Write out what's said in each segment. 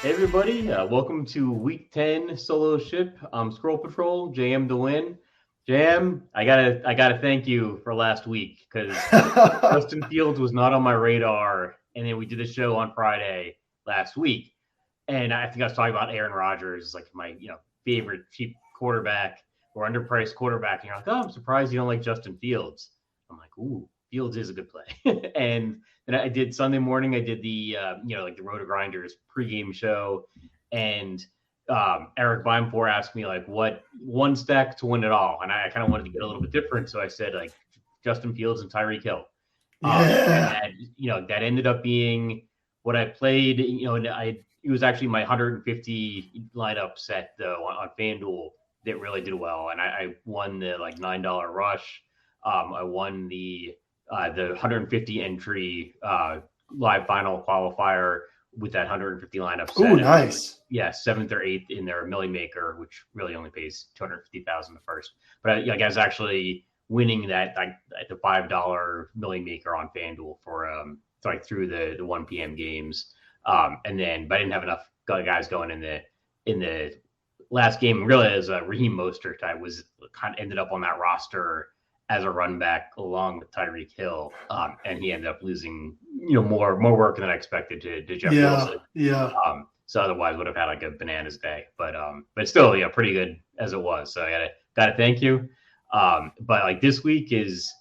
Hey everybody, welcome to week 10 solo ship. Squirrel Patrol, JMtoWin. JM, I gotta thank you for last week because Justin Fields was not on my radar, and then we did a show on Friday last week, and I think I was talking about Aaron Rodgers, like my favorite cheap quarterback or underpriced quarterback, and you're like, oh, I'm surprised you don't like Justin Fields. I'm like, ooh, Fields is a good play, and I did Sunday morning. I did the like the RotoGrinders pregame show, and Eric Beimfour asked me like what one stack to win it all, and I kind of wanted to get a little bit different, so I said like Justin Fields and Tyreek Hill. And that ended up being what I played. And it was actually my 150 lineup set though on FanDuel that really did well, and I won the like $9 rush. I won the 150 entry live final qualifier with that 150 lineup set. Oh, nice. Yeah, 7th or 8th in their Millie Maker, which really only pays $250,000 the first. But I was actually winning that like the $5 Millie Maker on FanDuel for through the 1 p.m. games. But I didn't have enough guys going in the last game. Really, as Raheem Mostert, I was kind of ended up on that roster as a run back along with Tyreek Hill, and he ended up losing, more work than I expected to Jeff Wilson. Yeah. So otherwise would have had like a bananas day, but still, pretty good as it was. So I gotta thank you. But like this week is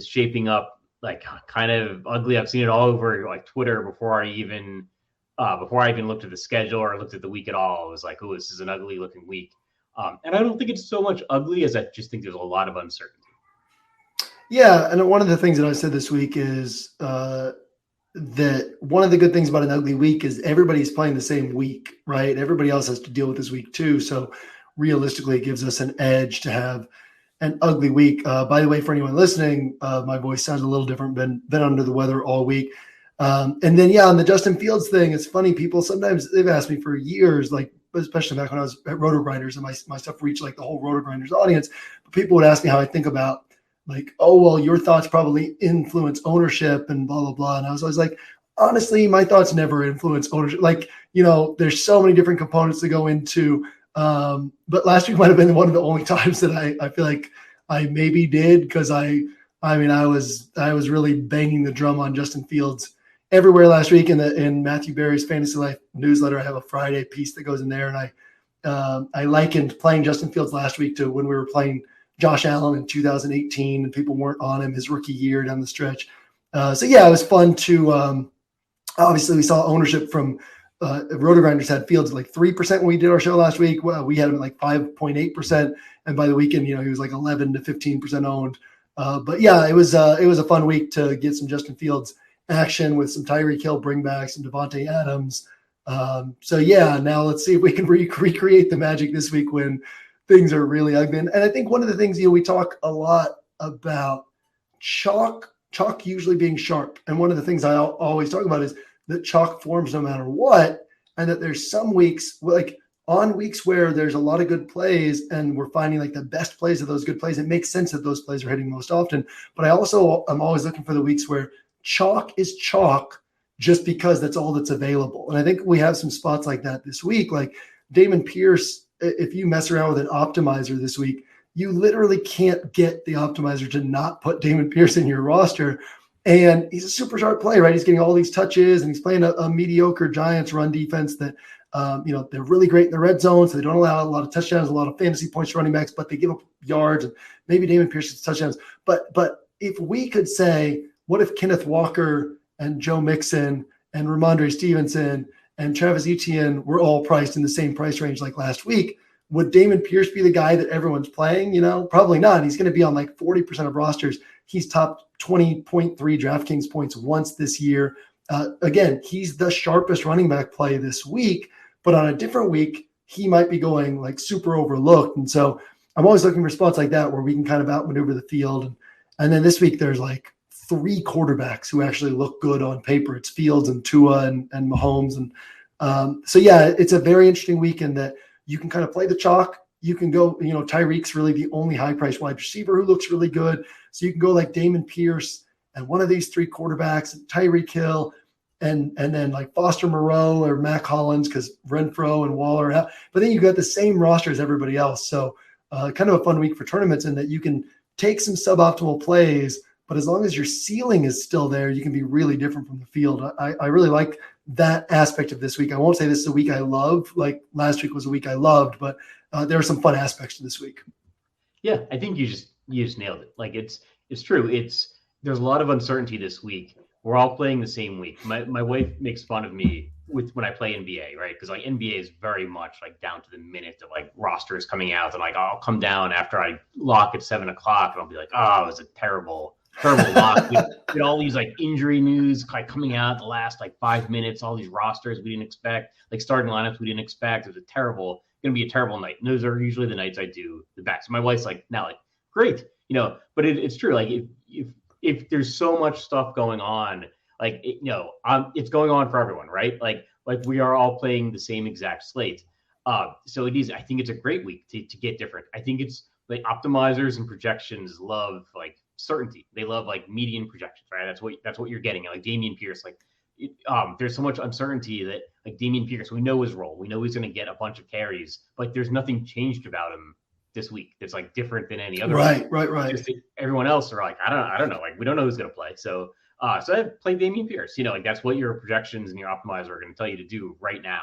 shaping up like kind of ugly. I've seen it all over like Twitter before I even looked at the schedule or looked at the week at all. It was like, oh, this is an ugly looking week. And I don't think it's so much ugly as I just think there's a lot of uncertainty. Yeah, and one of the things that I said this week is that one of the good things about an ugly week is everybody's playing the same week, right? Everybody else has to deal with this week too. So realistically, it gives us an edge to have an ugly week. By the way, for anyone listening, my voice sounds a little different. Been under the weather all week. And then, on the Justin Fields thing, it's funny. People sometimes they've asked me for years, like especially back when I was at RotoGrinders and my stuff reached like the whole RotoGrinders audience. But people would ask me how I think about like, oh, well, your thoughts probably influence ownership and blah, blah, blah. And I was always like, honestly, my thoughts never influence ownership. Like, there's so many different components to go into. But last week might have been one of the only times that I feel like I maybe did because I was really banging the drum on Justin Fields everywhere last week in Matthew Berry's Fantasy Life newsletter. I have a Friday piece that goes in there, and I likened playing Justin Fields last week to when we were playing Josh Allen in 2018 and people weren't on him his rookie year down the stretch. It was fun to obviously we saw ownership from RotoGrinders had Fields at like 3% when we did our show last week. Well, we had him at like 5.8%. And by the weekend, he was like 11 to 15% owned. It was a fun week to get some Justin Fields action with some Tyreek Hill bringbacks and Devontae Adams. Now let's see if we can recreate the magic this week when things are really ugly. And I think one of the things, we talk a lot about chalk usually being sharp. And one of the things I always talk about is that chalk forms no matter what. And that there's some weeks, like on weeks where there's a lot of good plays and we're finding like the best plays of those good plays, it makes sense that those plays are hitting most often. But I'm always looking for the weeks where chalk is chalk just because that's all that's available. And I think we have some spots like that this week, like Damon Pierce. If you mess around with an optimizer this week, you literally can't get the optimizer to not put Damon Pierce in your roster. And he's a super sharp player, right? He's getting all these touches and he's playing a mediocre Giants run defense that, they're really great in the red zone. So they don't allow a lot of touchdowns, a lot of fantasy points to running backs, but they give up yards and maybe Damon Pierce gets touchdowns. But if we could say, what if Kenneth Walker and Joe Mixon and Ramondre Stevenson and Travis Etienne were all priced in the same price range like last week? Would Damon Pierce be the guy that everyone's playing? Probably not. He's going to be on like 40% of rosters. He's topped 20.3 DraftKings points once this year. Again, he's the sharpest running back play this week, but on a different week, he might be going like super overlooked. And so I'm always looking for spots like that where we can kind of outmaneuver the field. And then this week, there's like 3 quarterbacks who actually look good on paper. It's Fields and Tua and Mahomes. And it's a very interesting week in that you can kind of play the chalk. You can go, Tyreek's really the only high-priced wide receiver who looks really good. So you can go like Damon Pierce and one of these 3 quarterbacks, Tyreek Hill, and then like Foster Moreau or Mac Hollins because Renfro and Waller are out. But then you got the same roster as everybody else. So kind of a fun week for tournaments in that you can take some suboptimal plays, but as long as your ceiling is still there, you can be really different from the field. I really like that aspect of this week. I won't say this is a week I love, like last week was a week I loved, but there are some fun aspects to this week. Yeah, I think you just nailed it. Like it's true. There's a lot of uncertainty this week. We're all playing the same week. My wife makes fun of me when I play NBA, right? Because like NBA is very much like down to the minute of like rosters coming out, and like I'll come down after I lock at 7:00 and I'll be like, oh, it was a terrible lock. We had all these like injury news like coming out the last like 5 minutes, all these rosters we didn't expect, like starting lineups we didn't expect. It was going to be a terrible night. And those are usually the nights I do the best. So my wife's like, now like, great, but it's true. Like if there's so much stuff going on, like, it's going on for everyone, right? Like we are all playing the same exact slate. So I think it's a great week to get different. I think it's like optimizers and projections love like certainty. They love like median projections, right? That's what you're getting. Like Dameon Pierce, like there's so much uncertainty that like Dameon Pierce, we know his role. We know he's going to get a bunch of carries, but there's nothing changed about him this week that's like different than any other. Right. Just everyone else are like, I don't know. Like we don't know who's going to play. So I play Dameon Pierce, like that's what your projections and your optimizer are going to tell you to do right now.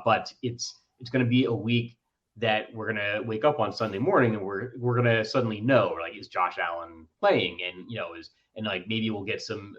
But it's going to be a week that we're going to wake up on Sunday morning and we're going to suddenly know, like, is Josh Allen playing? And, and like, maybe we'll get some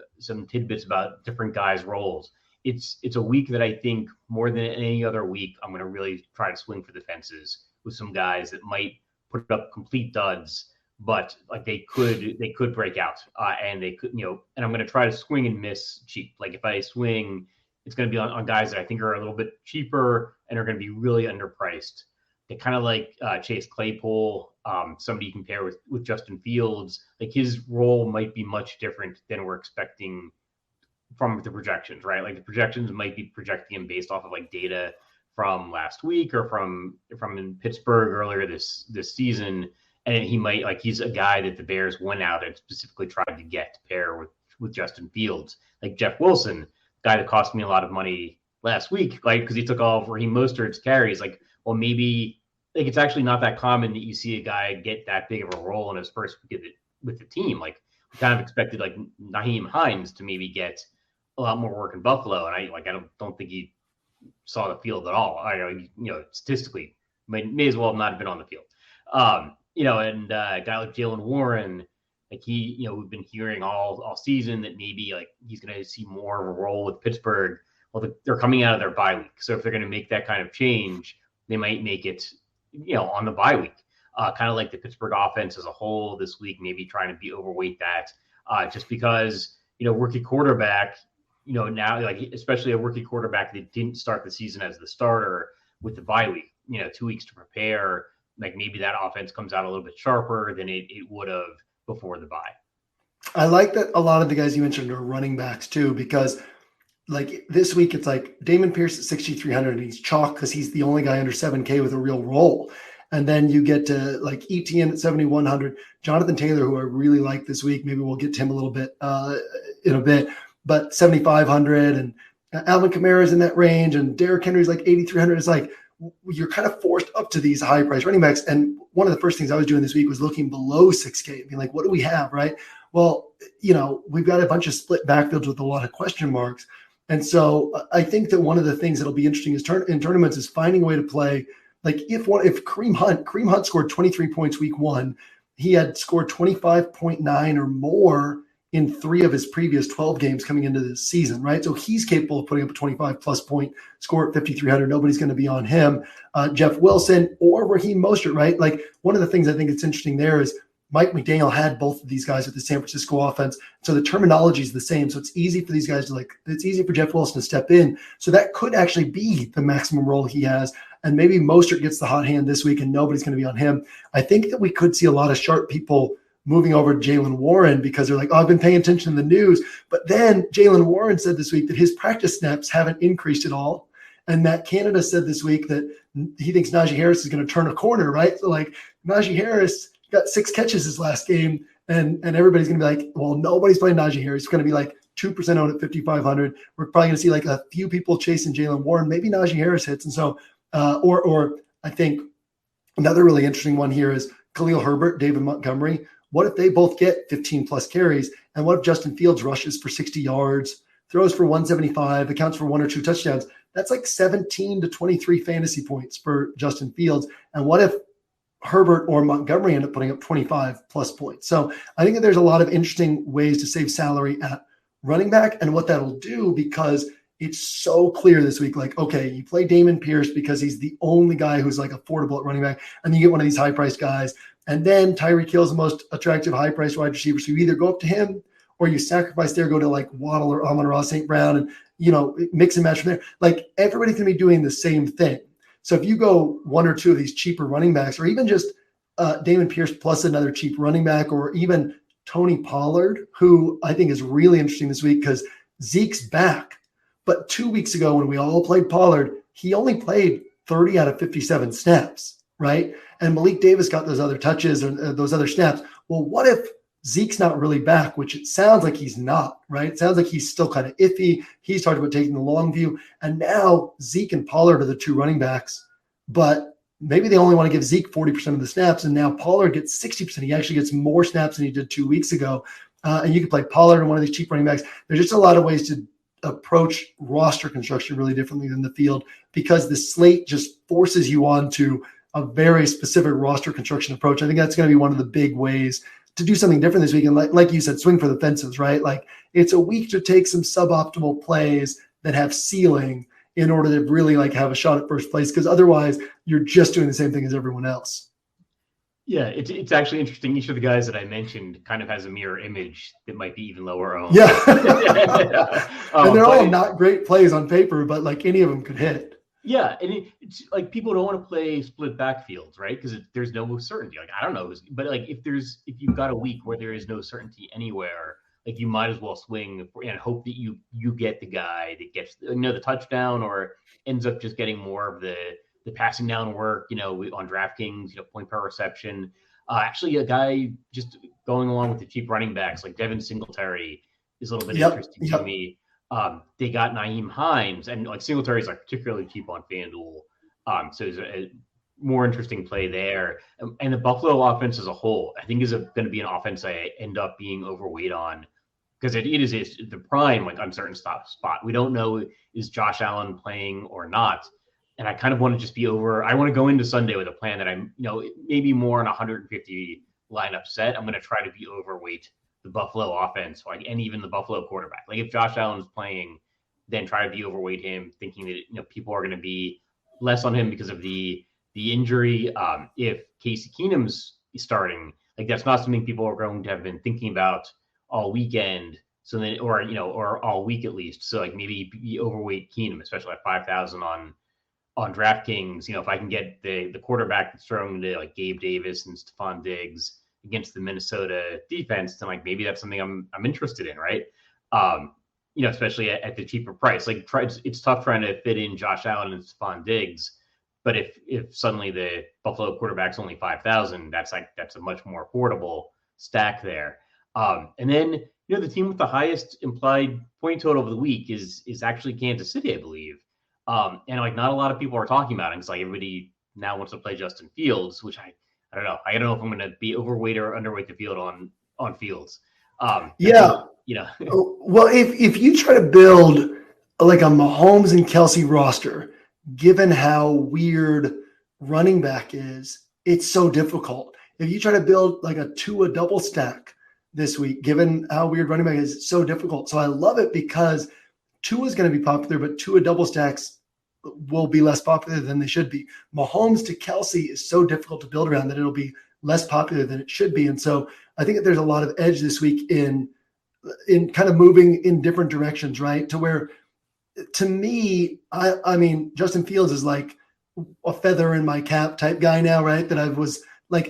tidbits about different guys' roles. It's a week that I think more than any other week, I'm going to really try to swing for the fences with some guys that might put up complete duds, but like they could break out and they could, and I'm going to try to swing and miss cheap. Like if I swing, it's going to be on guys that I think are a little bit cheaper and are going to be really underpriced. They kind of like Chase Claypool, somebody you compare with Justin Fields. Like his role might be much different than we're expecting from the projections, right? Like the projections might be projecting him based off of like data from last week or from in Pittsburgh earlier this season. And he might, like, he's a guy that the Bears went out and specifically tried to get to pair with Justin Fields. Like Jeff Wilson, guy that cost me a lot of money last week, like, because he took all of Raheem Mostert's carries. Like, well, maybe, like, it's actually not that common that you see a guy get that big of a role in his first week with the team. Like, we kind of expected, like, Nyheim Hines to maybe get a lot more work in Buffalo. And I don't think he saw the field at all. Statistically, may as well not have been on the field. And a guy like Jaylen Warren, like we've been hearing all season that maybe like he's going to see more of a role with Pittsburgh. Well, they're coming out of their bye week. So if they're going to make that kind of change, they might make it, on the bye week. Kind of like the Pittsburgh offense as a whole this week, maybe trying to be overweight that just because, rookie quarterback, now, like, especially a rookie quarterback that didn't start the season as the starter with the bye week, 2 weeks to prepare. Like maybe that offense comes out a little bit sharper than it would have before the bye. I like that a lot of the guys you mentioned are running backs too, because like this week it's like Dameon Pierce at 6,300 and he's chalk because he's the only guy under 7K with a real role. And then you get to like ETN at 7,100, Jonathan Taylor, who I really like this week. Maybe we'll get to him a little bit in a bit, but 7,500 and Alvin Kamara's in that range and Derrick Henry's like 8,300. It's like, you're kind of forced up to these high price running backs. And one of the first things I was doing this week was looking below 6K, being like, what do we have? Right. Well, we've got a bunch of split backfields with a lot of question marks. And so I think that one of the things that'll be interesting is in tournaments is finding a way to play. Like if Kareem Hunt scored 23 points week 1, he had scored 25.9 or more in 3 of his previous 12 games coming into this season, right? So he's capable of putting up a 25-plus point score at 5,300. Nobody's going to be on him. Jeff Wilson or Raheem Mostert, right? Like one of the things I think it's interesting there is Mike McDaniel had both of these guys with the San Francisco offense. So the terminology is the same. So it's easy for these guys to it's easy for Jeff Wilson to step in. So that could actually be the maximum role he has. And maybe Mostert gets the hot hand this week and nobody's going to be on him. I think that we could see a lot of sharp people moving over to Jaylen Warren because they're like, oh, I've been paying attention to the news. But then Jaylen Warren said this week that his practice snaps haven't increased at all. And Matt Canada said this week that he thinks Najee Harris is going to turn a corner, right? So like Najee Harris He got 6 catches his last game, and everybody's going to be like, well, nobody's playing Najee Harris. It's going to be like 2% owned at 5,500. We're probably going to see like a few people chasing Jaylen Warren. Maybe Najee Harris hits. And so, or I think another really interesting one here is Khalil Herbert, David Montgomery. What if they both get 15 plus carries? And what if Justin Fields rushes for 60 yards, throws for 175, accounts for 1 or 2 touchdowns? That's like 17 to 23 fantasy points for Justin Fields. And what if Herbert or Montgomery end up putting up 25 plus points? So I think that there's a lot of interesting ways to save salary at running back and what that'll do, because it's so clear this week. Like, okay, you play Dameon Pierce because he's the only guy who's like affordable at running back, and you get one of these high priced guys. And then Tyreek Hill's the most attractive high priced wide receiver. So you either go up to him or you sacrifice there, go to like Waddle or Amon-Ra St. Brown, and, you know, mix and match from there. Like, everybody's going to be doing the same thing. So if you go 1 or 2 of these cheaper running backs, or even just Dameon Pierce plus another cheap running back, or even Tony Pollard, who I think is really interesting this week because Zeke's back. But 2 weeks ago when we all played Pollard, he only played 30 out of 57 snaps, right? And Malik Davis got those other touches or those other snaps. Well, what if Zeke's not really back, which it sounds like he's not, right? It sounds like he's still kind of iffy. He's talked about taking the long view. And now Zeke and Pollard are the 2 running backs, but maybe they only want to give Zeke 40% of the snaps, and now Pollard gets 60%. He actually gets more snaps than he did 2 weeks ago. And you can play Pollard and one of these cheap running backs. There's just a lot of ways to approach roster construction really differently than the field, because the slate just forces you on to a very specific roster construction approach. I think that's going to be one of the big ways to do something different this week. And like you said, swing for the fences, right? Like, it's a week to take some suboptimal plays that have ceiling in order to really like have a shot at first place, because otherwise you're just doing the same thing as everyone else. Yeah, it's actually interesting. Each of the guys that I mentioned kind of has a mirror image that might be even lower owned. Yeah. And they're all not great plays on paper, but like any of them could hit. Yeah, and it's like people don't want to play split backfields, right? Because there's no certainty. Like, I don't know, but like if you've got a week where there is no certainty anywhere, like, you might as well swing and hope that you get the guy that gets the touchdown, or ends up just getting more of the passing down work, on DraftKings, point per reception. Actually, a guy just going along with the cheap running backs like Devin Singletary is a little bit interesting to me. They got Nyheim Hines, and like Singletary is like particularly cheap on FanDuel. So it's a more interesting play there. And the Buffalo offense as a whole, I think, is going to be an offense I end up being overweight on, because it is the prime like uncertain spot. We don't know, is Josh Allen playing or not. And I kind of want to just be over. I want to go into Sunday with a plan that I'm, maybe more on 150 lineup set. I'm going to try to be overweight the Buffalo offense, and even the Buffalo quarterback. Like, if Josh Allen's playing, then try to be overweight him, thinking that people are going to be less on him because of the injury. If Casey Keenum's starting, like, that's not something people are going to have been thinking about all weekend. So then, or all week at least. So like maybe be overweight Keenum, especially at 5,000 on DraftKings. If I can get the quarterback that's throwing to like Gabe Davis and Stephon Diggs against the Minnesota defense, then like maybe that's something I'm interested in, right? Especially at the cheaper price. Like, it's tough trying to fit in Josh Allen and Stephon Diggs, but if suddenly the Buffalo quarterback's only 5,000, that's a much more affordable stack there. And then the team with the highest implied point total of the week is actually Kansas City, I believe. And like, not a lot of people are talking about it, because like everybody now wants to play Justin Fields, which I don't know. I don't know if I'm going to be overweight or underweight the field on Fields. Well, if you try to build like a Mahomes and Kelsey roster, given how weird running back is, it's so difficult. If you try to build like a Tua double stack this week, given how weird running back is, it's so difficult. So I love it because Tua is going to be popular, but Tua double stacks will be less popular than they should be. Mahomes to Kelsey is so difficult to build around that it'll be less popular than it should be. And so I think that there's a lot of edge this week in kind of moving in different directions, right? To where, to me, I mean, Justin Fields is like a feather in my cap type guy now, right? That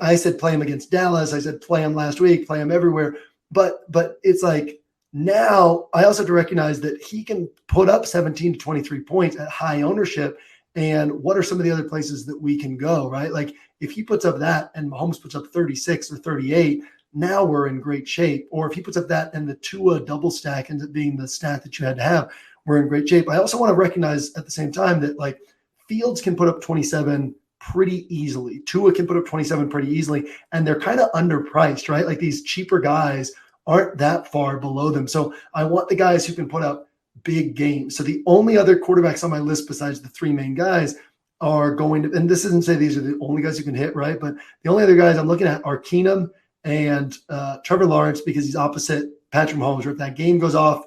I said, play him against Dallas. I said, play him last week, play him everywhere. But it's like, now I also have to recognize that he can put up 17 to 23 points at high ownership. And what are some of the other places that we can go, right? Like if he puts up that and Mahomes puts up 36 or 38, now we're in great shape. Or if he puts up that and the Tua double stack ends up being the stat that you had to have, we're in great shape. I also want to recognize at the same time that like Fields can put up 27 pretty easily. Tua can put up 27 pretty easily, and they're kind of underpriced, right? Like these cheaper guys aren't that far below them. So I want the guys who can put up big games. So the only other quarterbacks on my list besides the three main guys are going to, and this isn't say these are the only guys who can hit, right? But the only other guys I'm looking at are Keenum and Trevor Lawrence, because he's opposite Patrick Mahomes. Or if that game goes off,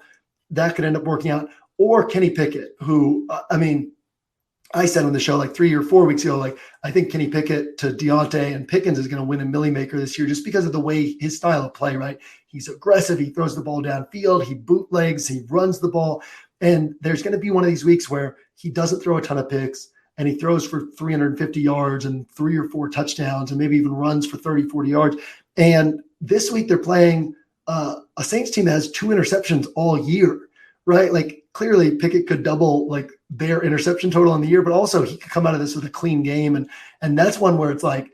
that could end up working out. Or Kenny Pickett, who, I said on the show like 3 or 4 weeks ago, like I think Kenny Pickett to Deontay and Pickens is going to win a Millie Maker this year just because of the way his style of play, right? He's aggressive. He throws the ball downfield. He bootlegs. He runs the ball. And there's going to be one of these weeks where he doesn't throw a ton of picks and he throws for 350 yards and 3 or 4 touchdowns and maybe even runs for 30, 40 yards. And this week they're playing a Saints team that has 2 interceptions all year, right? Like clearly Pickett could double like their interception total on the year, but also he could come out of this with a clean game. And that's one where it's like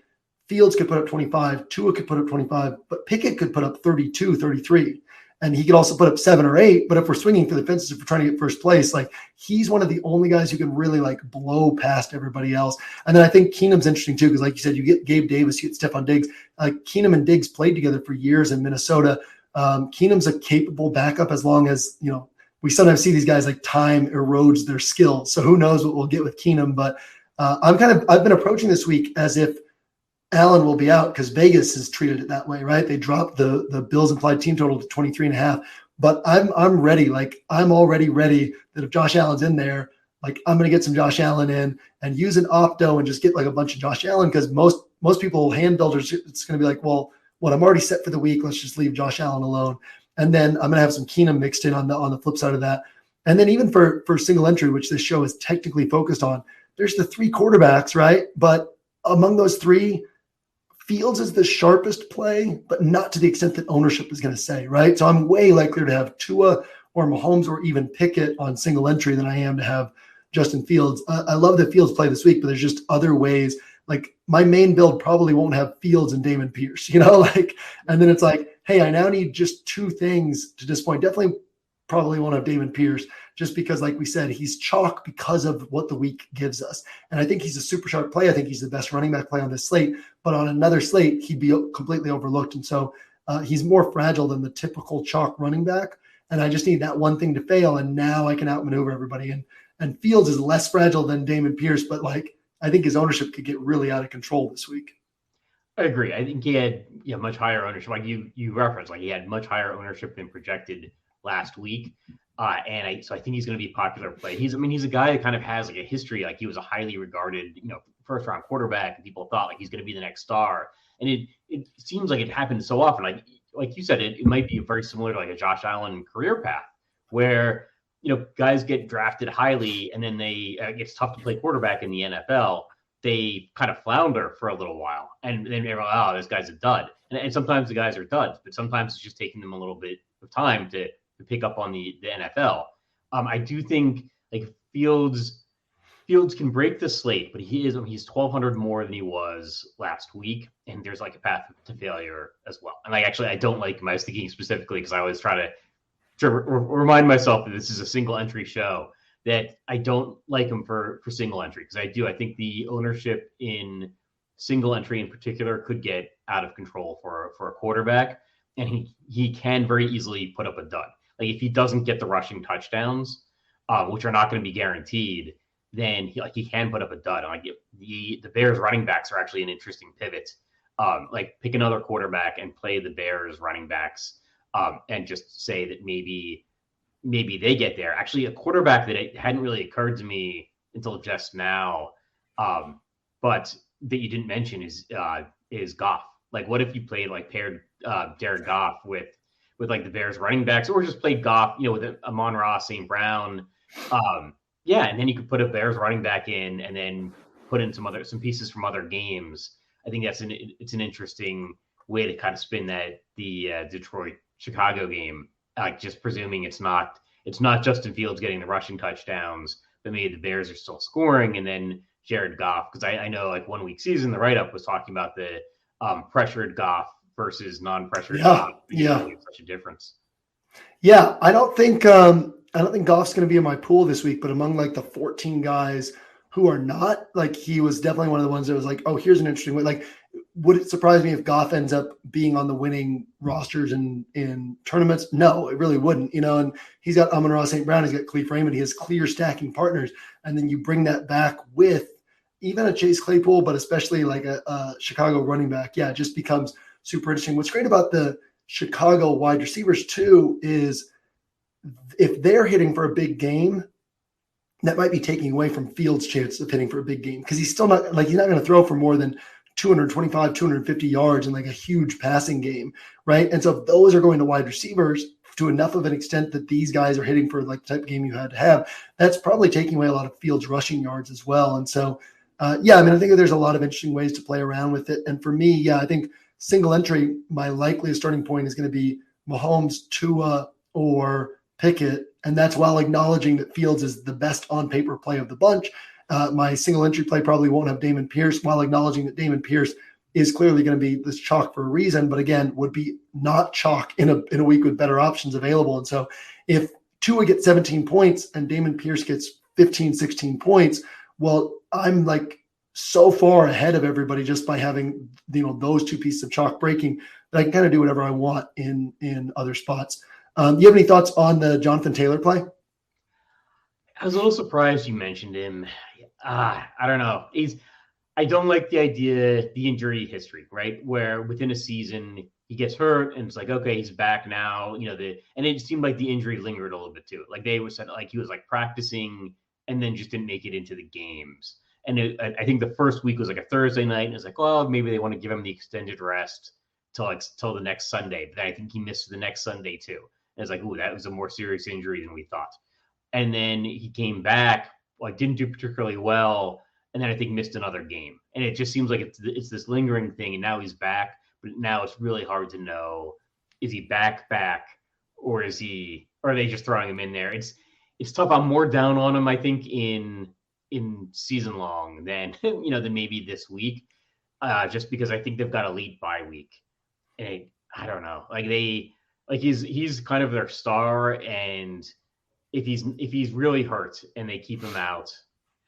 Fields could put up 25, Tua could put up 25, but Pickett could put up 32, 33. And he could also put up 7 or 8. But if we're swinging for the fences, if we're trying to get first place, like he's one of the only guys who can really like blow past everybody else. And then I think Keenum's interesting too, because like you said, you get Gabe Davis, you get Stephon Diggs. Keenum and Diggs played together for years in Minnesota. Keenum's a capable backup as long as, we sometimes see these guys like time erodes their skills. So who knows what we'll get with Keenum. But I've been approaching this week as if Allen will be out because Vegas has treated it that way, right? They dropped the Bills implied team total to 23.5. But I'm ready. Like I'm already ready that if Josh Allen's in there, like I'm going to get some Josh Allen in and use an opto and just get like a bunch of Josh Allen, because most people, hand builders, it's going to be like, well, what, I'm already set for the week. Let's just leave Josh Allen alone. And then I'm going to have some Keenum mixed in on the flip side of that. And then even for single entry, which this show is technically focused on, there's the 3 quarterbacks, right? But among those 3, Fields is the sharpest play, but not to the extent that ownership is going to say, right? So I'm way likelier to have Tua or Mahomes or even Pickett on single entry than I am to have Justin Fields. I love that Fields play this week, but there's just other ways. Like my main build probably won't have Fields and Damon Pierce, and then it's like, hey, I now need just 2 things to disappoint. Definitely probably won't have Damon Pierce just because, like we said, he's chalk because of what the week gives us. And I think he's a super sharp play. I think he's the best running back play on this slate, but on another slate, he'd be completely overlooked. And so he's more fragile than the typical chalk running back. And I just need that one thing to fail. And now I can outmaneuver everybody. And Fields is less fragile than Damon Pierce, but like, I think his ownership could get really out of control this week. I agree. I think he had much higher ownership. Like you referenced, like he had much higher ownership than projected last week. So I think he's going to be a popular play. He's a guy that kind of has like a history. Like he was a highly regarded, first round quarterback, and people thought like he's going to be the next star. And it seems like it happens so often. Like you said, it might be very similar to like a Josh Allen career path where, guys get drafted highly and then it's tough to play quarterback in the NFL. They kind of flounder for a little while and then they're like, oh, this guy's a dud. And sometimes the guys are duds, but sometimes it's just taking them a little bit of time to pick up on the NFL. I do think like Fields can break the slate, but he's 1,200 more than he was last week. And there's like a path to failure as well. And I don't like him. I was thinking specifically because I always try to remind myself that this is a single entry show, that I don't like him for single entry. Because I think the ownership in single entry in particular could get out of control for a quarterback. And he can very easily put up a dud. Like if he doesn't get the rushing touchdowns, which are not going to be guaranteed, then he can put up a dud. And the Bears running backs are actually an interesting pivot. Like pick another quarterback and play the Bears running backs, and just say that maybe they get there. Actually, a quarterback that it hadn't really occurred to me until just now, but that you didn't mention is Goff. Like what if you played paired Jared Goff with like the Bears running backs, or just played Goff, with Amon-Ra, St. Brown. And then you could put a Bears running back in and then put in some pieces from other games. I think it's an interesting way to kind of spin the Detroit-Chicago game, just presuming it's not Justin Fields getting the rushing touchdowns, but maybe the Bears are still scoring. And then Jared Goff, because I know like 1 week season, the write-up was talking about the pressured Goff versus non-pressured Goff. Yeah. Such a difference. Yeah, I don't think Goff's going to be in my pool this week, but among like the 14 guys who are not, like he was definitely one of the ones that was like, oh, here's an interesting way. Like, would it surprise me if Goff ends up being on the winning rosters in tournaments? No, it really wouldn't, and he's got Amon-Ra St. Brown, he's got Khalif Raymond, he has clear stacking partners. And then you bring that back with even a Chase Claypool, but especially like a Chicago running back. Yeah, it just becomes super interesting. What's great about the Chicago wide receivers too is if they're hitting for a big game, that might be taking away from Fields' chance of hitting for a big game because he's not going to throw for more than 225, 250 yards in like a huge passing game, right? And so if those are going to wide receivers to enough of an extent that these guys are hitting for like the type of game you had to have, that's probably taking away a lot of Fields' rushing yards as well. And so, I think there's a lot of interesting ways to play around with it. And for me, I think single entry, my likeliest starting point is going to be Mahomes, Tua, or Pickett, and that's while acknowledging that Fields is the best on paper play of the bunch. My single entry play probably won't have Dameon Pierce, while acknowledging that Dameon Pierce is clearly going to be this chalk for a reason, but again, would be not chalk in a week with better options available. And so if Tua gets 17 points and Dameon Pierce gets 15, 16 points, well, I'm like so far ahead of everybody just by having those two pieces of chalk breaking that I can kind of do whatever I want in other spots. Do you have any thoughts on the Jonathan Taylor play? I was a little surprised you mentioned him. I don't know. I don't like the injury history, right? Where within a season he gets hurt and it's like, okay, he's back now. And it seemed like the injury lingered a little bit too. Like they were said, like he was like practicing and then just didn't make it into the games. And I think the first week was like a Thursday night, and it's like, well, maybe they want to give him the extended rest till the next Sunday. But I think he missed the next Sunday too. And it's like, ooh, that was a more serious injury than we thought. And then he came back, like didn't do particularly well, and then I think missed another game. And it just seems like it's this lingering thing. And now he's back, but now it's really hard to know: is he back, or are they just throwing him in there? It's tough. I'm more down on him, I think, in season long than than maybe this week, just because I think they've got a late bye week, and I don't know, he's kind of their star, and if he's really hurt and they keep him out,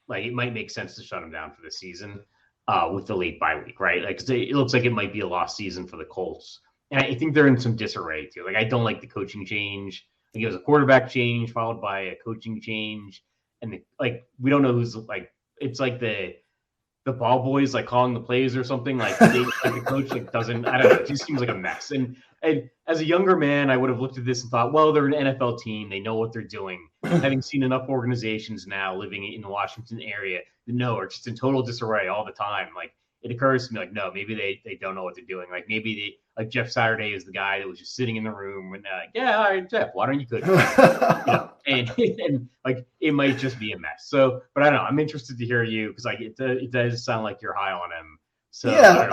like it might make sense to shut him down for the season with the late bye week, right? Like it looks like it might be a lost season for the Colts, and I think they're in some disarray too. Like I don't like the coaching change. Like it was a quarterback change followed by a coaching change. And we don't know who's like, it's like the ball boys like calling the plays or something. Like the coach doesn't. I don't know. It just seems like a mess. And as a younger man, I would have looked at this and thought, well, they're an NFL team. They know what they're doing. Having seen enough organizations now living in the Washington area that are just in total disarray all the time. Like it occurs to me, like, no, maybe they don't know what they're doing. Like maybe like Jeff Saturday is the guy that was just sitting in the room and yeah, all right, Jeff, why don't you coach? And like it might just be a mess. So, but I don't know. I'm interested to hear you because like it does sound like you're high on him. So yeah,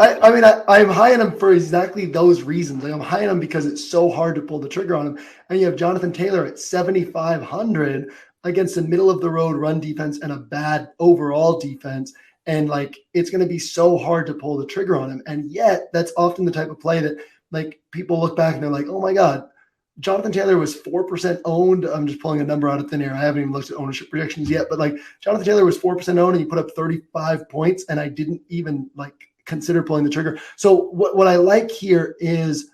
I'm high on him for exactly those reasons. Like I'm high on him because it's so hard to pull the trigger on him. And you have Jonathan Taylor at 7,500 against a middle of the road run defense and a bad overall defense. And like, it's going to be so hard to pull the trigger on him. And yet that's often the type of play that like people look back and they're like, oh my God, Jonathan Taylor was 4% owned. I'm just pulling a number out of thin air. I haven't even looked at ownership projections yet, but like Jonathan Taylor was 4% owned and he put up 35 points and I didn't even like consider pulling the trigger. So what I like here is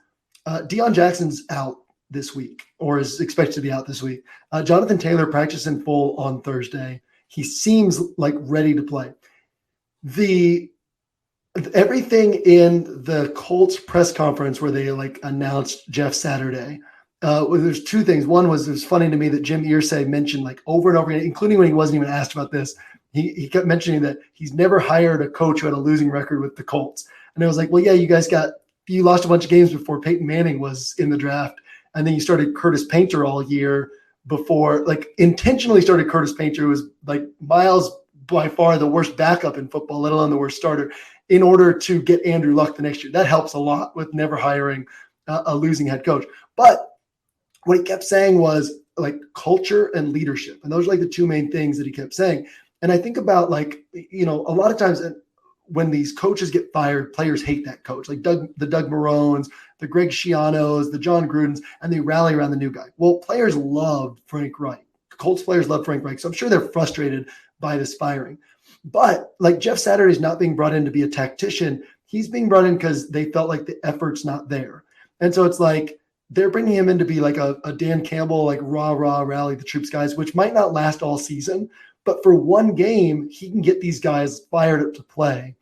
Deion Jackson's out this week or is expected to be out this week. Jonathan Taylor practiced in full on Thursday. He seems like ready to play. Everything in the Colts press conference where they like announced Jeff Saturday, there's two things. One was it was funny to me that Jim Irsay mentioned like over and over again, including when he wasn't even asked about this, he kept mentioning that he's never hired a coach who had a losing record with the Colts. And I was like, well, yeah, you lost a bunch of games before Peyton Manning was in the draft. And then you started Curtis Painter all year before, like intentionally started Curtis Painter, who was like miles by far the worst backup in football, let alone the worst starter, in order to get Andrew Luck the next year. That helps a lot with never hiring a losing head coach. But what he kept saying was, like culture and leadership. And those are like the two main things that he kept saying. And I think about like, a lot of times when these coaches get fired, players hate that coach, like the Doug Marones, the Greg Schianos, the John Grudens, and they rally around the new guy. Well, players loved Frank Reich. Colts players love Frank Reich. So I'm sure they're frustrated by this firing. But like Jeff Saturday's not being brought in to be a tactician. He's being brought in because they felt like the effort's not there. And so it's like they're bringing him in to be like a Dan Campbell, like rah, rally the troops guys, which might not last all season. But for one game, he can get these guys fired up to play.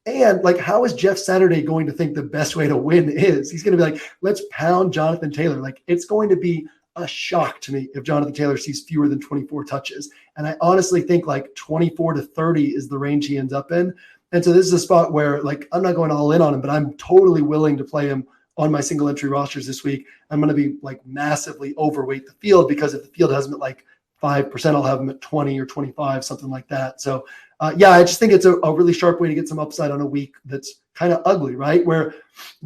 And like, how is Jeff Saturday going to think the best way to win is? He's going to be like, let's pound Jonathan Taylor. Like, it's going to be a shock to me if Jonathan Taylor sees fewer than 24 touches. And I honestly think like 24 to 30 is the range he ends up in. And so this is a spot where like, I'm not going all in on him, but I'm totally willing to play him on my single entry rosters this week. I'm going to be like massively overweight the field, because if the field has him at like 5%, I'll have him at 20 or 25, something like that. So I just think it's a really sharp way to get some upside on a week that's kind of ugly, right? Where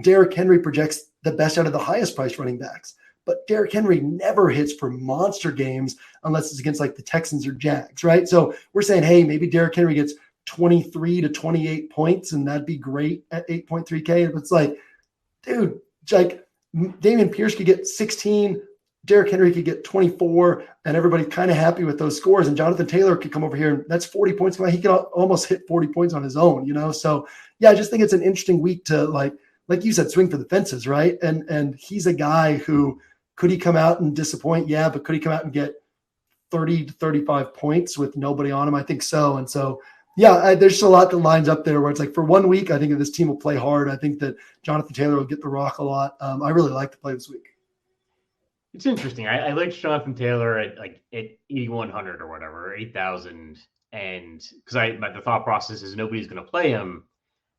Derrick Henry projects the best out of the highest priced running backs. But Derrick Henry never hits for monster games unless it's against like the Texans or Jags, right? So we're saying, hey, maybe Derrick Henry gets 23 to 28 points, and that'd be great at 8.3K. It's like, dude, like Dameon Pierce could get 16, Derrick Henry could get 24, and everybody's kind of happy with those scores. And Jonathan Taylor could come over here, and that's 40 points. He could almost hit 40 points on his own, So, yeah, I just think it's an interesting week to, like you said, swing for the fences, right? And he's a guy who, could he come out and disappoint? Yeah, but could he come out and get 30 to 35 points with nobody on him? I think so. And so, yeah, there's just a lot that lines up there where it's like for 1 week, I think that this team will play hard. I think that Jonathan Taylor will get the rock a lot. I really like to play this week. It's interesting. I like Jonathan Taylor at 8,100 or whatever, or 8,000, and because the thought process is nobody's going to play him,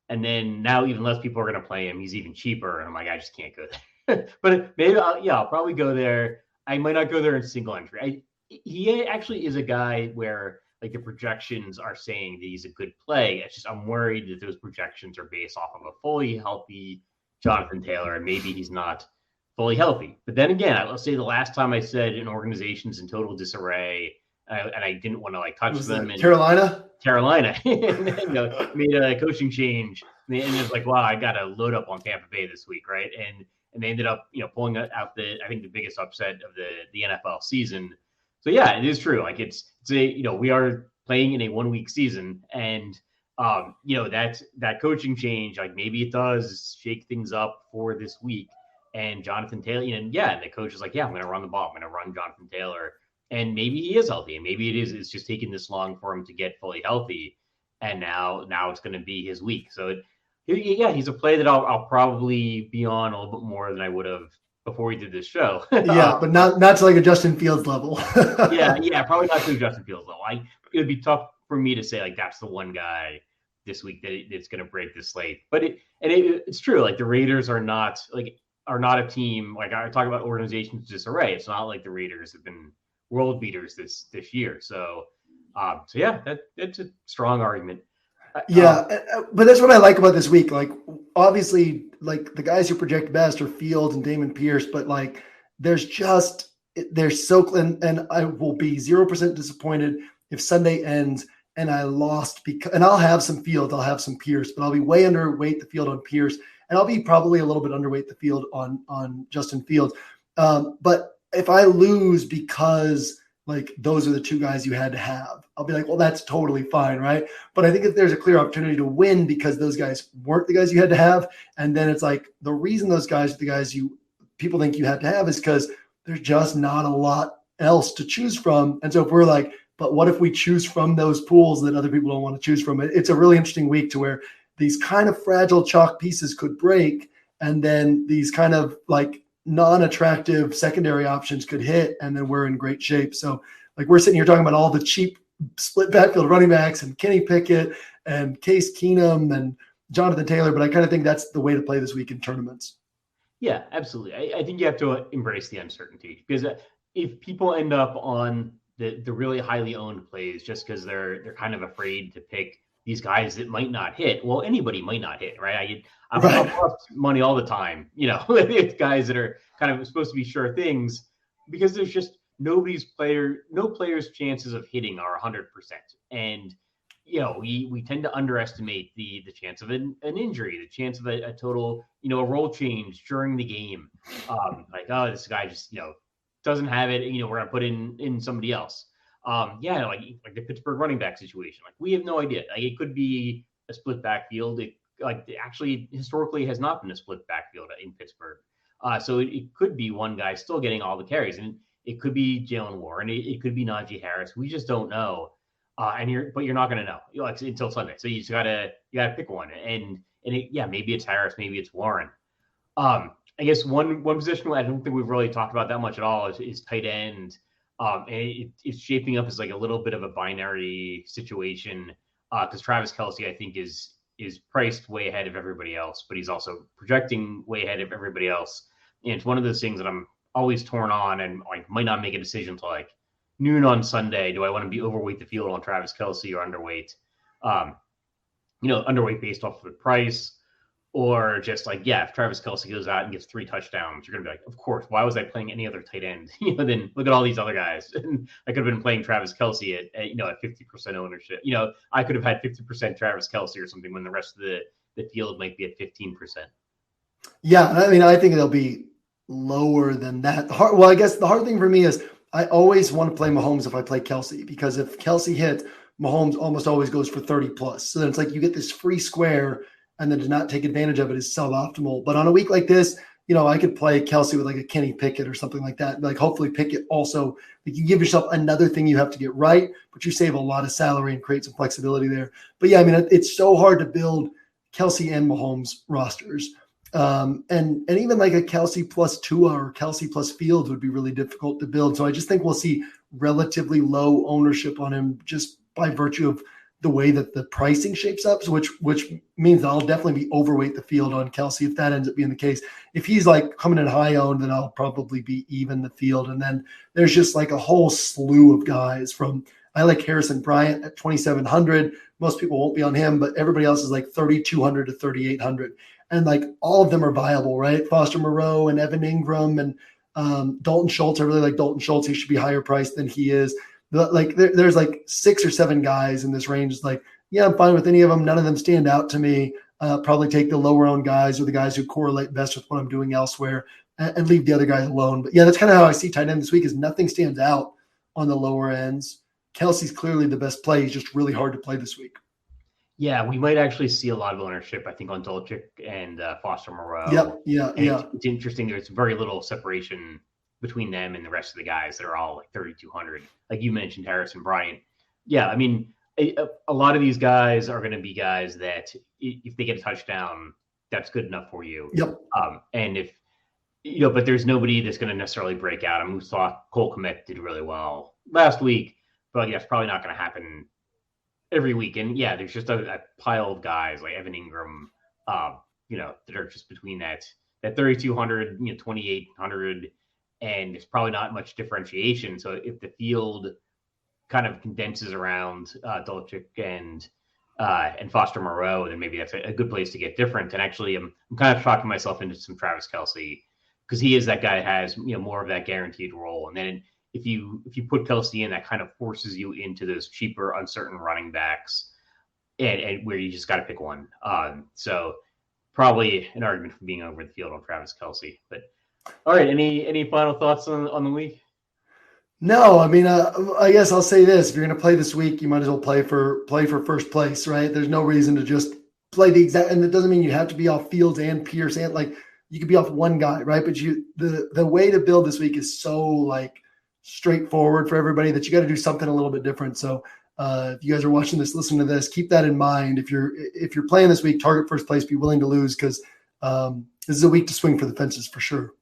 and then now even less people are going to play him. He's even cheaper, and I'm like, I just can't go there. But maybe I'll probably go there. I might not go there in single entry. He actually is a guy where like the projections are saying that he's a good play. It's just I'm worried that those projections are based off of a fully healthy Jonathan Taylor, and maybe he's not fully healthy. But then again, I will say the last time I said an organization's in total disarray, and I didn't want to like touch them. And Carolina, and made a coaching change, and it was like, wow, I got to load up on Tampa Bay this week, right? And they ended up, pulling out the biggest upset of the NFL season. So yeah, it is true. Like it's we are playing in a 1 week season, and that coaching change, like maybe it does shake things up for this week. And Jonathan Taylor, and the coach is like, yeah, I'm going to run the ball. I'm going to run Jonathan Taylor. And maybe he is healthy. And maybe it's just taking this long for him to get fully healthy. And now it's going to be his week. So, he's a play that I'll probably be on a little bit more than I would have before we did this show. Yeah, but not to like a Justin Fields level. yeah, probably not to a Justin Fields level. It would be tough for me to say, like, that's the one guy this week that's going to break this slate. But it's true. Like, the Raiders are not a team, like I talk about organizations disarray. It's not like the Raiders have been world beaters this year. So that's a strong argument. But that's what I like about this week. Like, obviously, like the guys who project best are Fields and Dameon Pierce, but like they're so, and I will be 0% disappointed if Sunday ends and I lost, and I'll have some Fields, I'll have some Pierce, but I'll be way underweight the field on Pierce. And I'll be probably a little bit underweight the field on Justin Fields. But if I lose because like those are the two guys you had to have, I'll be like, well, that's totally fine, right? But I think if there's a clear opportunity to win because those guys weren't the guys you had to have, and then it's like the reason those guys are the guys people think you had to have is because there's just not a lot else to choose from. And so if we're like, but what if we choose from those pools that other people don't want to choose from? It's a really interesting week to where these kind of fragile chalk pieces could break, and then these kind of like non-attractive secondary options could hit, and then we're in great shape. So like we're sitting here talking about all the cheap split backfield running backs and Kenny Pickett and Case Keenum and Jonathan Taylor, but I kind of think that's the way to play this week in tournaments. Yeah, absolutely. I think you have to embrace the uncertainty, because if people end up on the really highly owned plays just because they're kind of afraid to pick these guys that might not hit. Well, anybody might not hit, right? I've lost money all the time, with guys that are kind of supposed to be sure things, because there's just no player's chances of hitting are 100%. And we tend to underestimate the chance of an injury, the chance of a total, a role change during the game. Like, oh, this guy just, doesn't have it. We're gonna put in somebody else. Like the Pittsburgh running back situation. Like, we have no idea. Like, it could be a split backfield. It actually historically has not been a split backfield in Pittsburgh. So it could be one guy still getting all the carries, and it could be Jalen Warren. It could be Najee Harris. We just don't know. But you're not going to know until Sunday. So you gotta pick one, and maybe it's Harris, maybe it's Warren. I guess one position I don't think we've really talked about that much at all is tight end. And it's shaping up as like a little bit of a binary situation because Travis Kelce, I think, is priced way ahead of everybody else, but he's also projecting way ahead of everybody else. And it's one of those things that I'm always torn on, and might not make a decision until like noon on Sunday. Do I want to be overweight the field on Travis Kelce or underweight? Underweight based off of the price, or just like, if Travis Kelce goes out and gets 3 touchdowns, you're going to be like, of course, why was I playing any other tight end? Then look at all these other guys. And I could have been playing Travis Kelce at 50% ownership. I could have had 50% Travis Kelce or something when the rest of the field might be at 15%. Yeah. I mean, I think it'll be lower than that. I guess the hard thing for me is I always want to play Mahomes if I play Kelce, because if Kelce hits, Mahomes almost always goes for 30 plus. So then it's like you get this free square, and then to not take advantage of it is suboptimal. But on a week like this, I could play Kelce with like a Kenny Pickett or something like that. Like, hopefully Pickett also, like, you give yourself another thing you have to get right, but you save a lot of salary and create some flexibility there. But yeah, I mean, it's so hard to build Kelce and Mahomes rosters. And even like a Kelce plus Tua or Kelce plus Fields would be really difficult to build. So I just think we'll see relatively low ownership on him just by virtue of the way that the pricing shapes up. So which means I'll definitely be overweight the field on Kelce if that ends up being the case. If he's like coming in high owned, then I'll probably be even the field. And then there's just like a whole slew of guys I like Harrison Bryant at 2,700. Most people won't be on him, but everybody else is like 3,200 to 3,800. And like all of them are viable, right? Foster Moreau and Evan Ingram and Dalton Schultz. I really like Dalton Schultz. He should be higher priced than he is. There's like 6 or 7 guys in this range. It's like, yeah, I'm fine with any of them. None of them stand out to me. Probably take the lower owned guys or the guys who correlate best with what I'm doing elsewhere and leave the other guys alone. But yeah, that's kind of how I see tight end this week, is nothing stands out on the lower ends. Kelsey's clearly the best play. He's just really hard to play this week. Yeah, we might actually see a lot of ownership, I think, on Dolchik and Foster Moreau. Yeah. It's interesting. There's very little separation between them and the rest of the guys that are all like 3,200. Like you mentioned, Harrison Bryant. Yeah, I mean, a lot of these guys are going to be guys that if they get a touchdown, that's good enough for you. Yep. And if but there's nobody that's going to necessarily break out. I mean, we saw Cole Kmet did really well last week, but that's probably not going to happen every week. And yeah, there's just a pile of guys like Evan Ingram, that are just between that 3,200, 2,800, and there's probably not much differentiation. So if the field kind of condenses around Dolchik and Foster Moreau, then maybe that's a good place to get different. And actually, I'm kind of talking myself into some Travis Kelce, because he is that guy that has more of that guaranteed role. And then if you put Kelce in, that kind of forces you into those cheaper, uncertain running backs, and where you just got to pick one. So probably an argument for being over the field on Travis Kelce. But all right, any final thoughts on the week? No, I mean, I guess I'll say this: if you're going to play this week, you might as well play for first place, right? There's no reason to just play the exact, and it doesn't mean you have to be off Fields and Pierce, and like you could be off one guy, right? But the way to build this week is so like straightforward for everybody that you got to do something a little bit different. So if you guys are watching this, listen to this, keep that in mind. If you're playing this week, target first place, be willing to lose, because this is a week to swing for the fences for sure.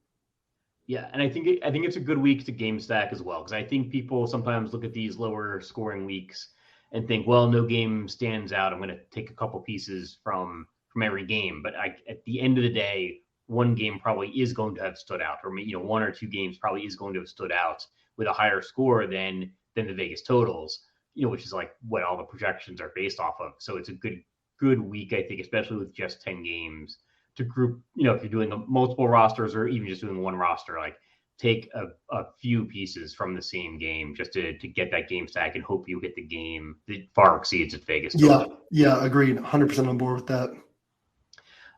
Yeah, and I think it's a good week to game stack as well, because I think people sometimes look at these lower scoring weeks and think, well, no game stands out. I'm going to take a couple pieces from every game, but at the end of the day, one game probably is going to have stood out, or one or two games probably is going to have stood out with a higher score than the Vegas totals, which is like what all the projections are based off of. So it's a good week, I think, especially with just 10 games, to group, if you're doing multiple rosters or even just doing one roster, like take a few pieces from the same game just to get that game stack and hope you hit the game that far exceeds its Vegas total. Yeah, agreed. 100% on board with that.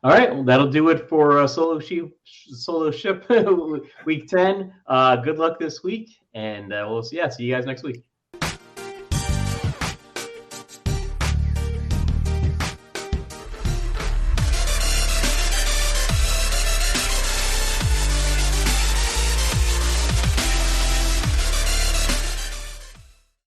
All right, well, that'll do it for Solo Ship Week 10. Good luck this week, and we'll see you guys next week.